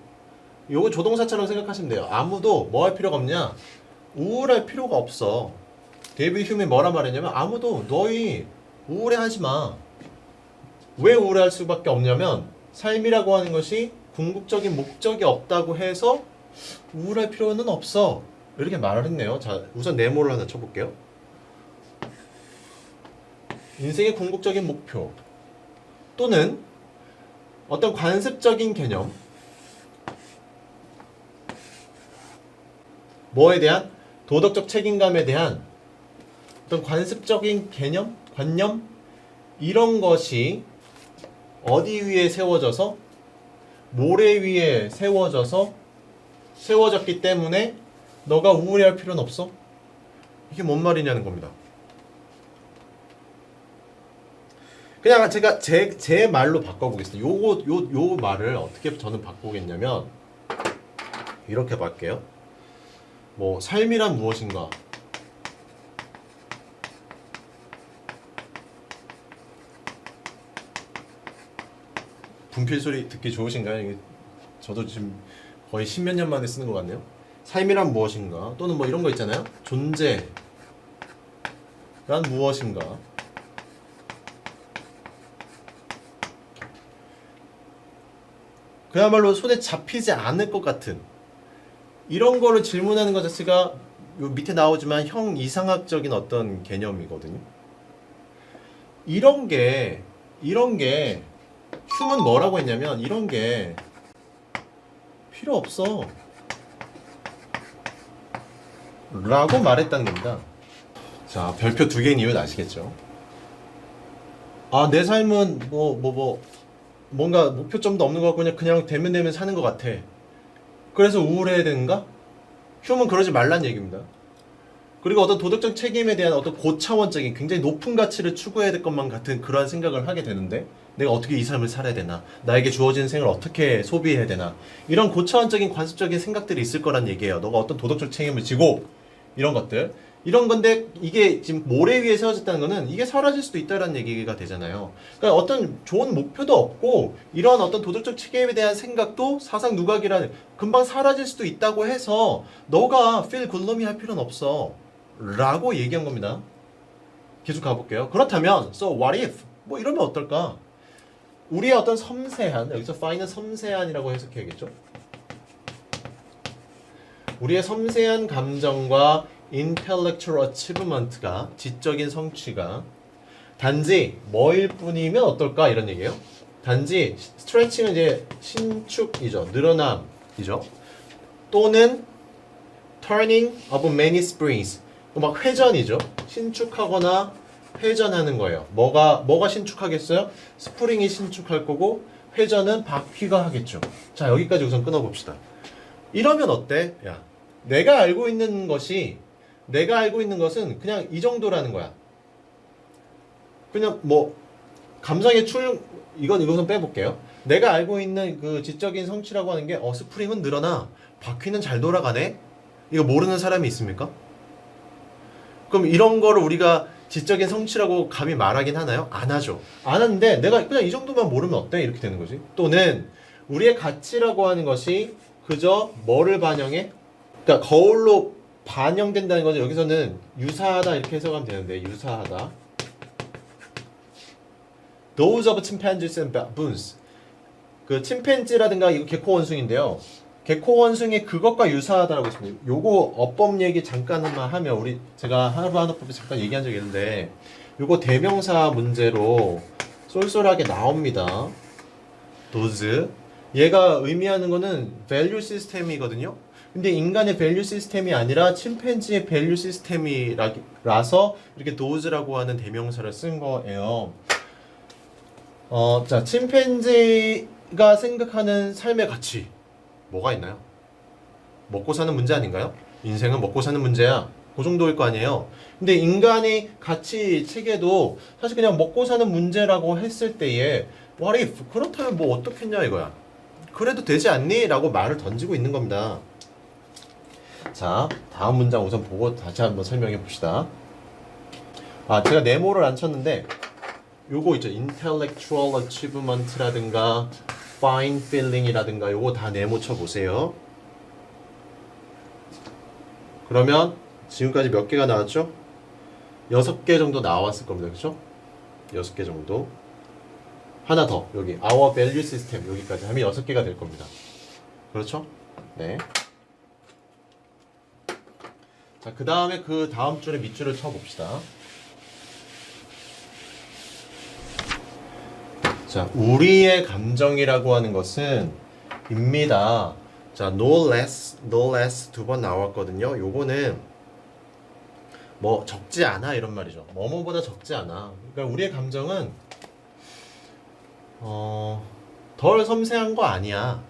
요거 조동사처럼 생각하시면 돼요. 아무도 뭐 할 필요가 없냐? 우울할 필요가 없어. 데이비드 휴미 뭐라 말했냐면 아무도 너희 우울해하지 마. 왜 우울할 수밖에 없냐면 삶이라고 하는 것이 궁극적인 목적이 없다고 해서 우울할 필요는 없어. 이렇게 말을 했네요. 자, 우선 네모를 하나 쳐볼게요. 인생의 궁극적인 목표 또는 어떤 관습적인 개념 뭐에 대한? 도덕적 책임감에 대한 어떤 관습적인 개념? 관념? 이런 것이 어디 위에 세워져서? 모래 위에 세워졌기 때문에 너가 우울해할 필요는 없어? 이게 뭔 말이냐는 겁니다. 그냥 제가 제 말로 바꿔보겠습니다. 요 말을 어떻게 저는 바꾸겠냐면 이렇게 바꿀게요. 뭐 삶이란 무엇인가? 분필 소리 듣기 좋으신가요? 이게 저도 지금 거의 십몇 년 만에 쓰는 것 같네요. 삶이란 무엇인가? 또는 뭐 이런 거 있잖아요. 존재란 무엇인가? 그야말로 손에 잡히지 않을 것 같은 이런 거를 질문하는 것 자체가 요 밑에 나오지만 형 이상학적인 어떤 개념이거든요. 이런 게 휴먼 뭐라고 했냐면 이런 게 필요 없어 라고 말했다는 겁니다. 자, 별표 2개인 이유는 아시겠죠? 아, 내 삶은 뭔가 목표점도 없는 것 같고 그냥 되면 사는 것 같아. 그래서 우울해야 되는가? 휴먼 그러지 말란 얘기입니다. 그리고 어떤 도덕적 책임에 대한 어떤 고차원적인 굉장히 높은 가치를 추구해야 될 것만 같은 그러한 생각을 하게 되는데 내가 어떻게 이 삶을 살아야 되나? 나에게 주어진 생을 어떻게 소비해야 되나? 이런 고차원적인 관습적인 생각들이 있을 거란 얘기예요. 너가 어떤 도덕적 책임을 지고 이런 것들. 이런 건데 이게 지금 모래 위에 세워졌다는 거는 이게 사라질 수도 있다는 얘기가 되잖아요. 그러니까 어떤 좋은 목표도 없고 이런 어떤 도덕적 책임에 대한 생각도 사상 누각이라는 금방 사라질 수도 있다고 해서 너가 feel gloomy 할 필요는 없어 라고 얘기한 겁니다. 계속 가볼게요. 그렇다면 so what if 뭐 이러면 어떨까? 우리의 어떤 섬세한 여기서 fine은 섬세한이라고 해석해야겠죠. 우리의 섬세한 감정과 intellectual achievement가 지적인 성취가 단지 뭐일 뿐이면 어떨까 이런 얘기예요. 단지 stretching은 이제 신축이죠. 늘어남이죠. 또는 turning of many springs 막 회전이죠. 신축하거나 회전하는 거예요. 뭐가 신축하겠어요? 스프링이 신축할 거고 회전은 바퀴가 하겠죠. 자, 여기까지 우선 끊어봅시다. 이러면 어때? 야, 내가 알고 있는 것은 그냥 이 정도라는 거야. 그냥 뭐 감상의 이것은 빼볼게요. 내가 알고 있는 그 지적인 성취라고 하는 게 스프링은 늘어나 바퀴는 잘 돌아가네. 이거 모르는 사람이 있습니까? 그럼 이런 거를 우리가 지적인 성취라고 감히 말하긴 하나요? 안 하죠. 안 하는데 내가 그냥 이 정도만 모르면 어때? 이렇게 되는 거지. 또는 우리의 가치라고 하는 것이 그저 뭐를 반영해? 그러니까 거울로 반영된다는 거죠. 여기서는 유사하다 이렇게 해석하면 되는데 유사하다. Those of chimpanzees and baboons. 그 침팬지라든가 이거 개코 원숭인데요. 개코 원숭이 그것과 유사하다라고 했습니다. 요거 어법 얘기 잠깐만 하면 제가 하루하나법에 잠깐 얘기한 적이 있는데 요거 대명사 문제로 쏠쏠하게 나옵니다. those. 얘가 의미하는 거는 value 시스템이거든요. 근데 인간의 밸류 시스템이 아니라 침팬지의 밸류 시스템이라서 이렇게 does라고 하는 대명사를 쓴 거예요. 자, 침팬지가 생각하는 삶의 가치 뭐가 있나요? 먹고 사는 문제 아닌가요? 인생은 먹고 사는 문제야. 그 정도일 거 아니에요. 근데 인간의 가치 체계도 사실 그냥 먹고 사는 문제라고 했을 때에 what if? 그렇다면 뭐 어떻겠냐 이거야. 그래도 되지 않니? 라고 말을 던지고 있는 겁니다. 자, 다음 문장 우선 보고 다시 한번 설명해 봅시다. 제가 네모를 안 쳤는데 요거 있죠. intellectual achievement라든가 fine feeling이라든가 요거 다 네모 쳐 보세요. 그러면 지금까지 몇 개가 나왔죠? 6개 정도 나왔을 겁니다. 그렇죠? 6개 정도. 하나 더. 여기 our value system 여기까지 하면 6개가 될 겁니다. 그렇죠? 네. 자, 그 다음에 그 다음 줄에 밑줄을 쳐봅시다. 자, 우리의 감정이라고 하는 것은 입니다. 자, no less 두 번 나왔거든요. 요거는 뭐 적지 않아 이런 말이죠. 뭐뭐보다 적지 않아. 그러니까 우리의 감정은 덜 섬세한 거 아니야.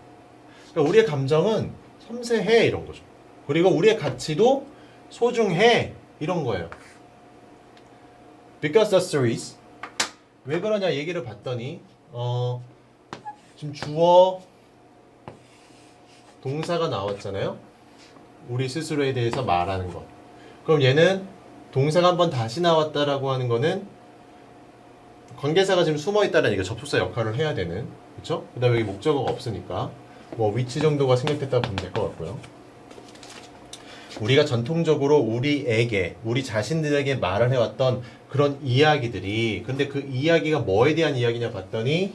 그러니까 우리의 감정은 섬세해 이런 거죠. 그리고 우리의 가치도 소중해 이런 거예요. Because the series 왜 그러냐 얘기를 봤더니 지금 주어 동사가 나왔잖아요. 우리 스스로에 대해서 말하는 것. 그럼 얘는 동사가 한번 다시 나왔다라고 하는 거는 관계사가 지금 숨어 있다는 얘기가 접속사 역할을 해야 되는, 그렇죠? 그다음에 여기 목적어가 없으니까 뭐 위치 정도가 생략됐다고 보면 될 것 같고요. 우리가 전통적으로 우리 자신들에게 말을 해왔던 그런 이야기들이, 근데 그 이야기가 뭐에 대한 이야기냐 봤더니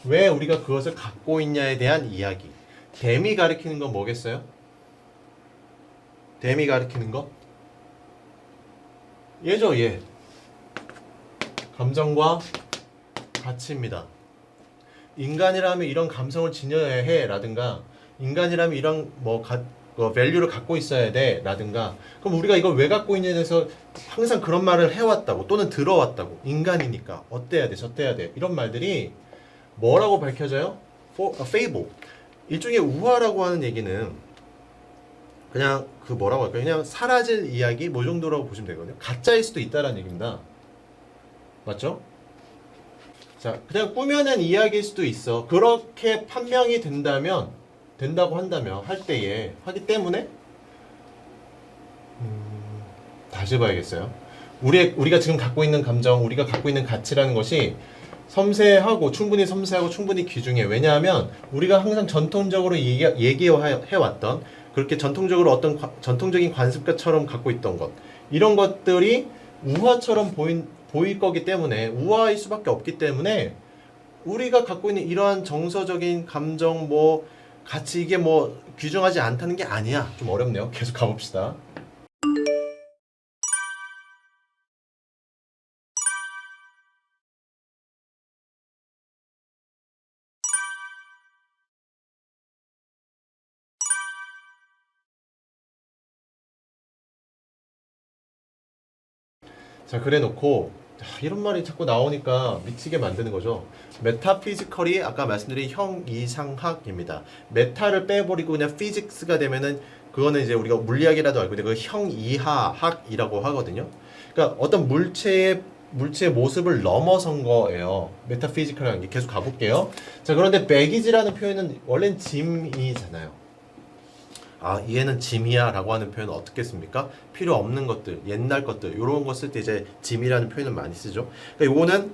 왜 우리가 그것을 갖고 있냐에 대한 이야기. 댐이 가리키는 건 뭐겠어요? 댐이 가리키는 거? 얘죠, 얘. 감정과 가치입니다. 인간이라면 이런 감성을 지녀야 해 라든가, 인간이라면 이런 밸류를 갖고 있어야 돼 라든가. 그럼 우리가 이걸 왜 갖고 있냐에 대해서 항상 그런 말을 해왔다고, 또는 들어왔다고. 인간이니까 어때야 돼, 저때야 돼, 이런 말들이 뭐라고 밝혀져요? fable. 일종의 우화라고 하는 얘기는 그냥 그 뭐라고 할까요? 그냥 사라질 이야기 뭐 정도라고 보시면 되거든요. 가짜일 수도 있다라는 얘기입니다. 맞죠? 자, 그냥 꾸며낸 이야기일 수도 있어. 그렇게 판명이 된다고 한다면, 하기 때문에 다시 봐야겠어요. 우리가 지금 갖고 있는 감정, 우리가 갖고 있는 가치라는 것이 충분히 섬세하고 충분히 귀중해. 왜냐하면 우리가 항상 전통적으로 얘기해왔던, 그렇게 전통적으로 어떤 전통적인 관습과처럼 갖고 있던 것, 이런 것들이 우화처럼 보일 거기 때문에, 우화일 수밖에 없기 때문에 우리가 갖고 있는 이러한 정서적인 감정, 가치, 이게 귀중하지 않다는 게 아니야. 좀 어렵네요. 계속 가봅시다. 자, 그래 놓고 이런 말이 자꾸 나오니까 미치게 만드는 거죠. 메타피지컬이 아까 말씀드린 형이상학입니다. 메타를 빼버리고 그냥 피직스가 되면은 그거는 이제 우리가 물리학이라도 알고 있는데 그 형이하학이라고 하거든요. 그러니까 어떤 물체의 모습을 넘어선 거예요. 메타피지컬이라는 게. 계속 가볼게요. 자, 그런데 백이지라는 표현은 원래는 짐이잖아요. 얘는 짐이야 라고 하는 표현은 어떻게 씁니까? 필요 없는 것들, 옛날 것들, 이런 거 쓸 때 이제 짐이라는 표현을 많이 쓰죠. 그러니까 요거는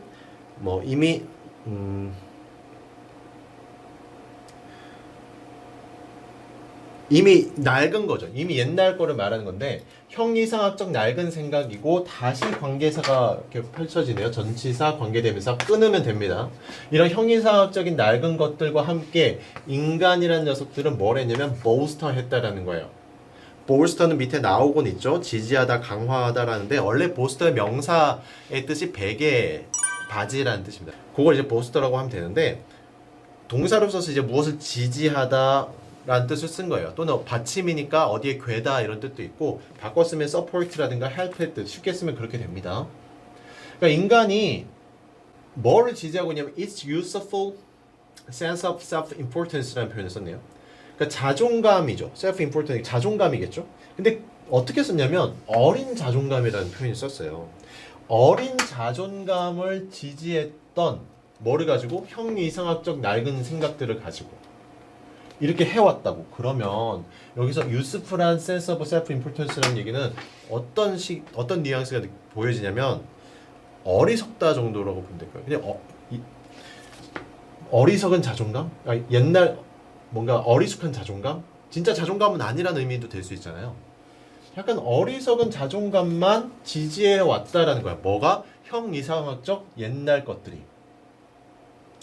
이미 낡은 거죠. 이미 옛날 거를 말하는 건데, 형이상학적 낡은 생각이고, 다시 관계사가 이렇게 펼쳐지네요. 전치사, 관계대명사 끊으면 됩니다. 이런 형이상학적인 낡은 것들과 함께 인간이라는 녀석들은 뭘 했냐면 bolster 했다라는 거예요. bolster는 밑에 나오곤 있죠. 지지하다, 강화하다라는데, 원래 bolster의 명사의 뜻이 베개, 바지라는 뜻입니다. 그걸 이제 bolster라고 하면 되는데, 동사로 써서 이제 무엇을 지지하다 라는 뜻을 쓴 거예요. 또는 받침이니까 어디에 괴다 이런 뜻도 있고, 바꿔 쓰면 support라든가 help의 뜻, 쉽게 쓰면 그렇게 됩니다. 그러니까 인간이 뭐를 지지하고 있냐면 its useful sense of self-importance라는 표현을 썼네요. 그러니까 자존감이죠. self-important, 자존감이겠죠. 근데 어떻게 썼냐면 어린 자존감이라는 표현을 썼어요. 어린 자존감을 지지했던 뭐를 가지고? 형이상학적 낡은 생각들을 가지고 이렇게 해왔다고. 그러면 여기서 useful한 sense of self-importance라는 얘기는 어떤 뉘앙스가 보여지냐면 어리석다 정도라고 보면 될 거예요. 그냥 어리석은 자존감? 옛날 뭔가 어리숙한 자존감? 진짜 자존감은 아니라는 의미도 될 수 있잖아요. 약간 어리석은 자존감만 지지해 왔다라는 거야. 뭐가? 형이상학적 옛날 것들이.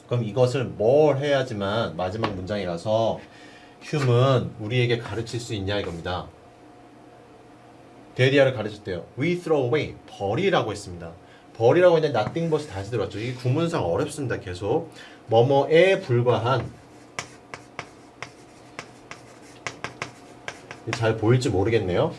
그럼 이것을 뭘 해야지만 마지막 문장에 가서 휴문 우리에게 가르칠 수 있냐 이겁니다. 데리아를 가르쳤대요. We throw away, 버리라고 했습니다. 버리라고 했는데 nothing but이 다시 들어왔죠. 이 구문상 어렵습니다. 계속 뭐뭐에 불과한, 잘 보일지 모르겠네요.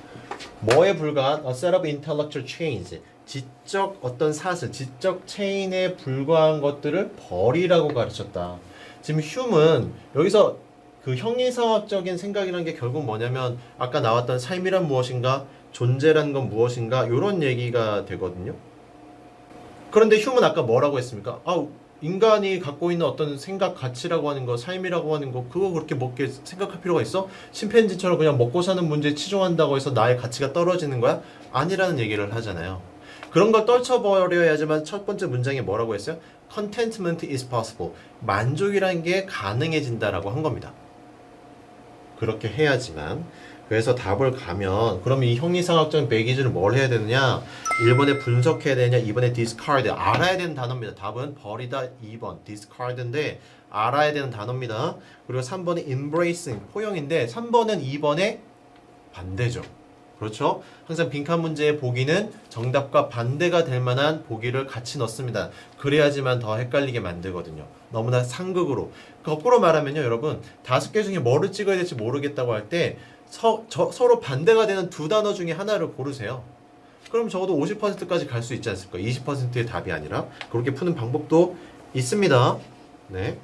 뭐에 불과한 a set of intellectual chains, 지적 어떤 사슬, 지적 체인에 불과한 것들을 버리라고 가르쳤다. 지금 휴문 여기서 그 형이상학적인 생각이라는 게 결국 뭐냐면 아까 나왔던 삶이란 무엇인가, 존재라는 건 무엇인가, 이런 얘기가 되거든요. 그런데 휴먼 아까 뭐라고 했습니까? 인간이 갖고 있는 어떤 생각, 가치라고 하는 거, 삶이라고 하는 거, 그거 그렇게 먹게 생각할 필요가 있어? 심팬지처럼 그냥 먹고 사는 문제에 치중한다고 해서 나의 가치가 떨어지는 거야? 아니라는 얘기를 하잖아요. 그런 걸 떨쳐버려야지만 첫 번째 문장에 뭐라고 했어요? Contentment is possible. 만족이라는 게 가능해진다라고 한 겁니다. 그렇게 해야지만. 그래서 답을 가면 그럼 이 형이상학적 매기준을 뭘 해야 되느냐? 1번에 분석해야 되느냐? 2번에 discard. 알아야 되는 단어입니다. 답은 버리다 2번 discard인데 알아야 되는 단어입니다. 그리고 3번이 embracing 포용인데 3번은 2번의 반대죠. 그렇죠? 항상 빈칸 문제의 보기는 정답과 반대가 될 만한 보기를 같이 넣습니다. 그래야지만 더 헷갈리게 만들거든요. 너무나 상극으로. 거꾸로 말하면요, 여러분. 5개 중에 뭐를 찍어야 될지 모르겠다고 할 때 서로 반대가 되는 두 단어 중에 하나를 고르세요. 그럼 적어도 50%까지 갈 수 있지 않습니까? 20%의 답이 아니라. 그렇게 푸는 방법도 있습니다. 네.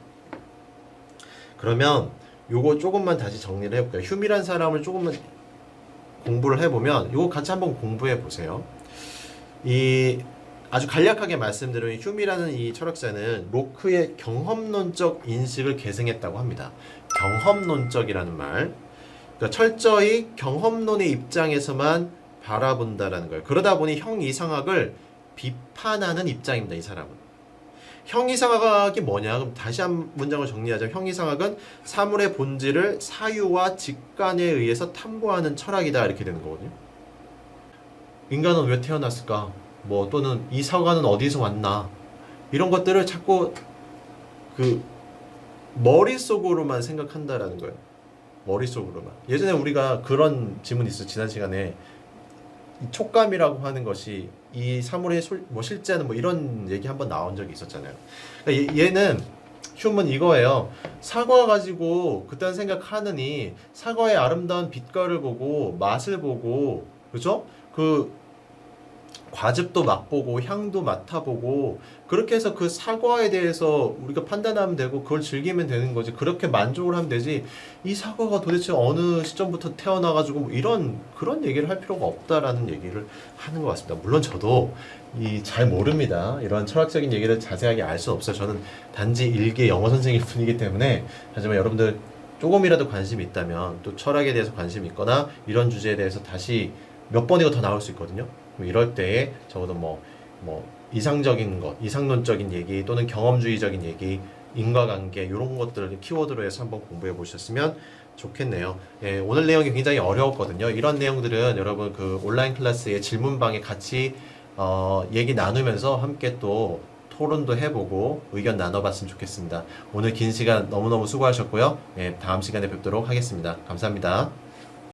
그러면 요거 조금만 다시 정리를 해볼까요? 휴미란 사람을 조금만 공부를 해보면 이거 같이 한번 공부해 보세요. 이 아주 간략하게 말씀드리면 휴미라는 이 철학자는 로크의 경험론적 인식을 계승했다고 합니다. 경험론적이라는 말, 그러니까 철저히 경험론의 입장에서만 바라본다라는 거예요. 그러다 보니 형이상학을 비판하는 입장입니다. 이 사람은. 형이상학이 뭐냐? 그럼 다시 한 문장을 정리하자면 형이상학은 사물의 본질을 사유와 직관에 의해서 탐구하는 철학이다 이렇게 되는 거거든요. 인간은 왜 태어났을까? 뭐 또는 이 사과는 어디서 왔나? 이런 것들을 자꾸 그 머릿속으로만 생각한다라는 거예요. 머릿속으로만. 예전에 우리가 그런 질문이 있었어요. 지난 시간에 이 촉감이라고 하는 것이 이 사물의 뭐 실제는 뭐 이런 얘기 한번 나온 적이 있었잖아요. 그러니까 얘는 휴먼 이거예요. 사과 가지고 그딴 생각하느니 사과의 아름다운 빛깔을 보고 맛을 보고 그죠? 그 과즙도 맛보고 향도 맡아보고 그렇게 해서 그 사과에 대해서 우리가 판단하면 되고 그걸 즐기면 되는 거지. 그렇게 만족을 하면 되지. 이 사과가 도대체 어느 시점부터 태어나가지고 뭐 이런 그런 얘기를 할 필요가 없다라는 얘기를 하는 것 같습니다. 물론 저도 잘 모릅니다. 이런 철학적인 얘기를 자세하게 알 수는 없어요. 저는 단지 일개 영어 선생일 뿐이기 때문에. 하지만 여러분들 조금이라도 관심이 있다면 또 철학에 대해서 관심이 있거나 이런 주제에 대해서 다시 몇 번이고 더 나올 수 있거든요. 이럴 때에 적어도 뭐 이상적인 것, 이상론적인 얘기 또는 경험주의적인 얘기, 인과관계 이런 것들을 키워드로 해서 한번 공부해 보셨으면 좋겠네요. 예, 오늘 내용이 굉장히 어려웠거든요. 이런 내용들은 여러분 그 온라인 클래스의 질문방에 같이 얘기 나누면서 함께 또 토론도 해보고 의견 나눠봤으면 좋겠습니다. 오늘 긴 시간 너무너무 수고하셨고요. 예, 다음 시간에 뵙도록 하겠습니다. 감사합니다.